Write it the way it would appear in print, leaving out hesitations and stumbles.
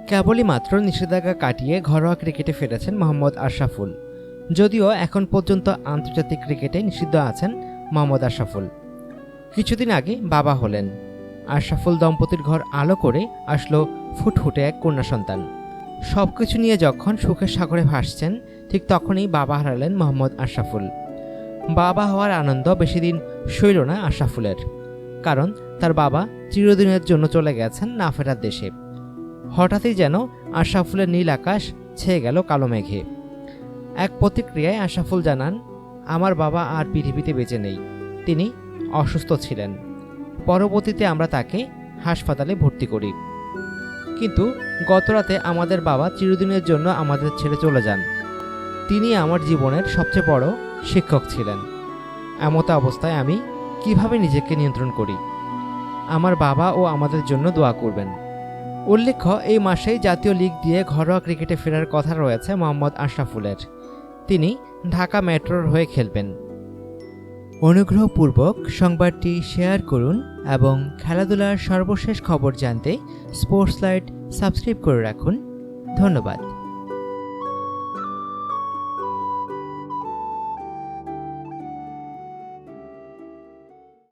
কেবলই মাত্র নিষেধাজ্ঞা কাটিয়ে ঘরোয়া ক্রিকেটে ফিরেছেন মোহাম্মদ আশরাফুল। যদিও এখন পর্যন্ত আন্তর্জাতিক ক্রিকেটে নিষিদ্ধ আছেন মোহাম্মদ আশরাফুল। কিছুদিন আগে বাবা হলেন। আশরাফুল দম্পতির ঘর আলো করে আসলো ফুটফুটে এক কন্যা সন্তান। সবকিছু নিয়ে যখন সুখের সাগরে ভাসছেন, ঠিক তখনই বাবা হারালেন মোহাম্মদ আশরাফুল। বাবা হওয়ার আনন্দ বেশিদিন সইল না আশরাফুলের, কারণ তার বাবা চিরদিনের জন্য চলে গেছেন না ফেরার দেশে। হঠাৎই যেন আশরাফুলের নীল আকাশ ছেয়ে গেল কালো মেঘে। এক প্রতিক্রিয়ায় আশরাফুল জানান, আমার বাবা আর পৃথিবীতে বেঁচে নেই, তিনি অসুস্থ ছিলেন। পরবর্তীতে আমরা তাকে হাসপাতালে ভর্তি করি, কিন্তু গতরাতে আমাদের বাবা চিরদিনের জন্য আমাদের ছেড়ে চলে যান। তিনি আমার জীবনের সবচেয়ে বড় শিক্ষক ছিলেন। এমত অবস্থায় আমি কিভাবে নিজেকে নিয়ন্ত্রণ করি? আমার বাবা ও আমাদের জন্য দোয়া করবেন। উল্লেখ্য, এই মাসেই জাতীয় লিগ দিয়ে ঘরোয়া ক্রিকেটে ফেরার কথা রয়েছে মোহাম্মদ আশরাফুলের। তিনি ঢাকা মেট্রোর হয়ে খেলবেন। অনুগ্রহপূর্বক সংবাদটি শেয়ার করুন এবং খেলাধুলার সর্বশেষ খবর জানতে স্পোর্টস লাইট সাবস্ক্রাইব করে রাখুন। ধন্যবাদ।